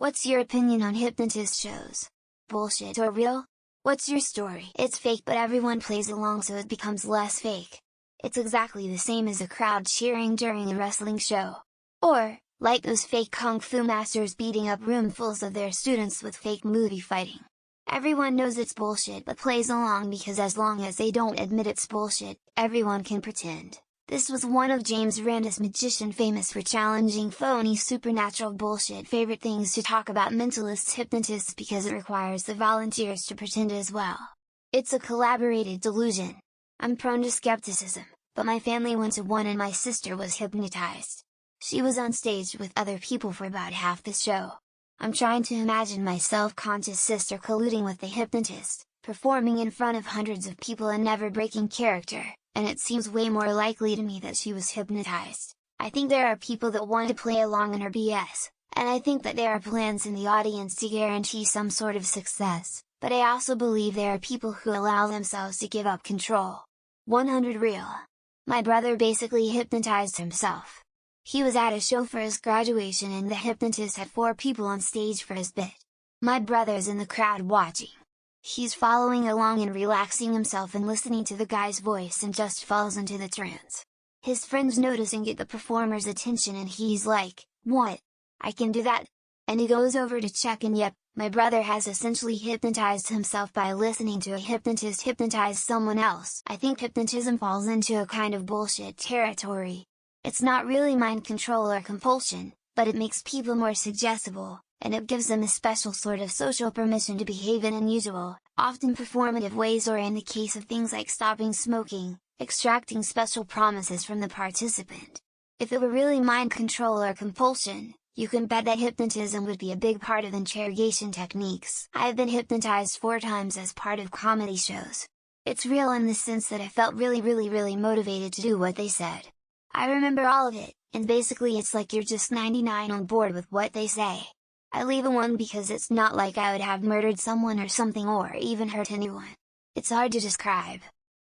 What's your opinion on hypnotist shows? Bullshit or real? What's your story? It's fake but everyone plays along so it becomes less fake. It's exactly the same as a crowd cheering during a wrestling show. Or, like those fake kung fu masters beating up roomfuls of their students with fake movie fighting. Everyone knows it's bullshit but plays along because as long as they don't admit it's bullshit, everyone can pretend. This was one of James Randi's magician famous for challenging phony supernatural bullshit favorite things to talk about mentalists hypnotists because it requires the volunteers to pretend as well. It's a collaborated delusion. I'm prone to skepticism, but my family went to one and my sister was hypnotized. She was on stage with other people for about half the show. I'm trying to imagine my self-conscious sister colluding with the hypnotist, performing in front of hundreds of people and never breaking character. And it seems way more likely to me that she was hypnotized. I think there are people that want to play along in her BS, and I think that there are plans in the audience to guarantee some sort of success, but I also believe there are people who allow themselves to give up control. 100 real. My brother basically hypnotized himself. He was at a show for his graduation and the hypnotist had 4 people on stage for his bit. My brother's in the crowd watching. He's following along and relaxing himself and listening to the guy's voice and just falls into the trance. His friends notice and get the performer's attention and he's like, "What? I can do that?" And he goes over to check and yep, my brother has essentially hypnotized himself by listening to a hypnotist hypnotize someone else. I think hypnotism falls into a kind of bullshit territory. It's not really mind control or compulsion, but it makes people more suggestible, and it gives them a special sort of social permission to behave in unusual, often performative ways or in the case of things like stopping smoking, extracting special promises from the participant. If it were really mind control or compulsion, you can bet that hypnotism would be a big part of interrogation techniques. I have been hypnotized 4 times as part of comedy shows. It's real in the sense that I felt really motivated to do what they said. I remember all of it, and basically it's like you're just 99 on board with what they say. I leave a 1 because it's not like I would have murdered someone or something or even hurt anyone. It's hard to describe.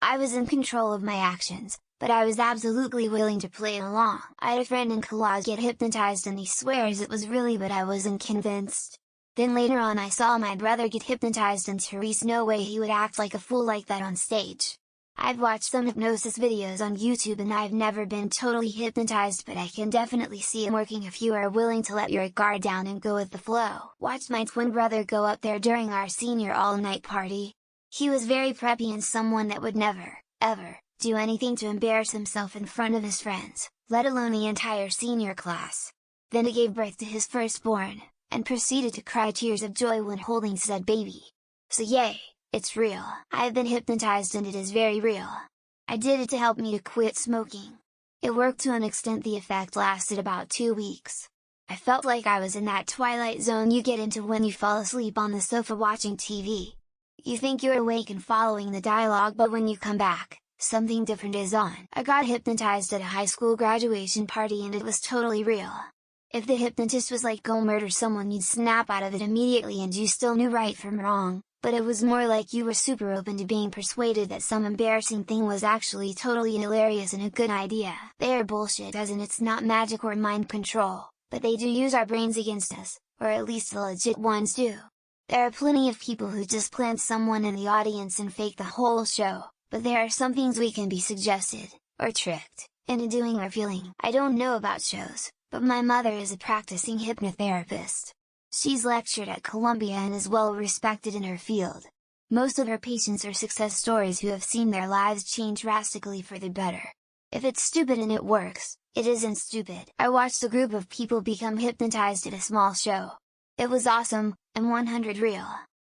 I was in control of my actions, but I was absolutely willing to play along. I had a friend in college get hypnotized and he swears it was really but I wasn't convinced. Then later on I saw my brother get hypnotized and Therese no way he would act like a fool like that on stage. I've watched some hypnosis videos on YouTube and I've never been totally hypnotized but I can definitely see it working if you are willing to let your guard down and go with the flow. Watched my twin brother go up there during our senior all-night party. He was very preppy and someone that would never, ever, do anything to embarrass himself in front of his friends, let alone the entire senior class. Then he gave birth to his firstborn, and proceeded to cry tears of joy when holding said baby. So yay! It's real. I have been hypnotized and it is very real. I did it to help me to quit smoking. It worked to an extent. The effect lasted about 2 weeks. I felt like I was in that twilight zone you get into when you fall asleep on the sofa watching TV. You think you're awake and following the dialogue but when you come back, something different is on. I got hypnotized at a high school graduation party and it was totally real. If the hypnotist was like go murder someone you'd snap out of it immediately and you still knew right from wrong. But it was more like you were super open to being persuaded that some embarrassing thing was actually totally hilarious and a good idea. They are bullshit as in it's not magic or mind control, but they do use our brains against us, or at least the legit ones do. There are plenty of people who just plant someone in the audience and fake the whole show, but there are some things we can be suggested, or tricked, into doing or feeling. I don't know about shows, but my mother is a practicing hypnotherapist. She's lectured at Columbia and is well respected in her field. Most of her patients are success stories who have seen their lives change drastically for the better. If it's stupid and it works, it isn't stupid. I watched a group of people become hypnotized at a small show. It was awesome, and 100 real.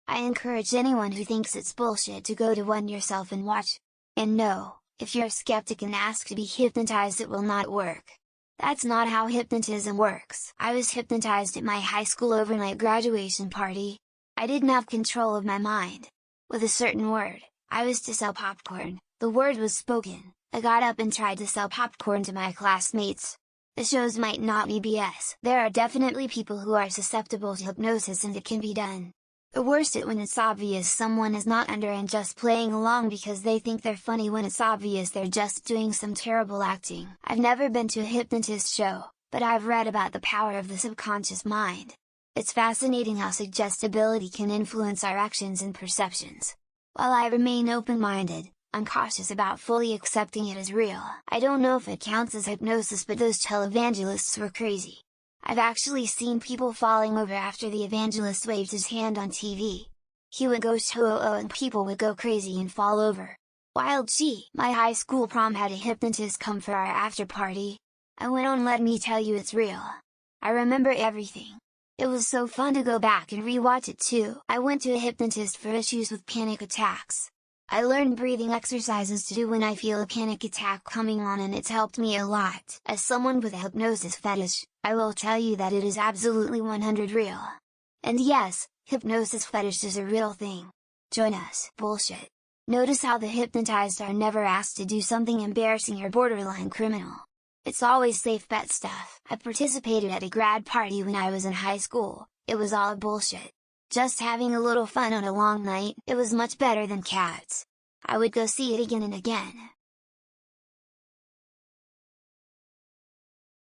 I encourage anyone who thinks it's bullshit to go to one yourself and watch. And no, if you're a skeptic and ask to be hypnotized it will not work. That's not how hypnotism works. I was hypnotized at my high school overnight graduation party. I didn't have control of my mind. With a certain word, I was to sell popcorn, the word was spoken, I got up and tried to sell popcorn to my classmates. The shows might not be BS. There are definitely people who are susceptible to hypnosis and it can be done. The worst is when it's obvious someone is not under and just playing along because they think they're funny when it's obvious they're just doing some terrible acting. I've never been to a hypnotist show, but I've read about the power of the subconscious mind. It's fascinating how suggestibility can influence our actions and perceptions. While I remain open-minded, I'm cautious about fully accepting it as real. I don't know if it counts as hypnosis, but those televangelists were crazy. I've actually seen people falling over after the evangelist waved his hand on TV. He would go shoo-oh-oh and people would go crazy and fall over. Wild. Gee, my high school prom had a hypnotist come for our after party. I went on, let me tell you, it's real. I remember everything. It was so fun to go back and re-watch it too. I went to a hypnotist for issues with panic attacks. I learned breathing exercises to do when I feel a panic attack coming on, and it's helped me a lot. As someone with a hypnosis fetish, I will tell you that it is absolutely 100 real. And yes, hypnosis fetish is a real thing. Join us. Bullshit. Notice how the hypnotized are never asked to do something embarrassing or borderline criminal. It's always safe bet stuff. I participated at a grad party when I was in high school. It was all bullshit. Just having a little fun on a long night. It was much better than Cats. I would go see it again and again.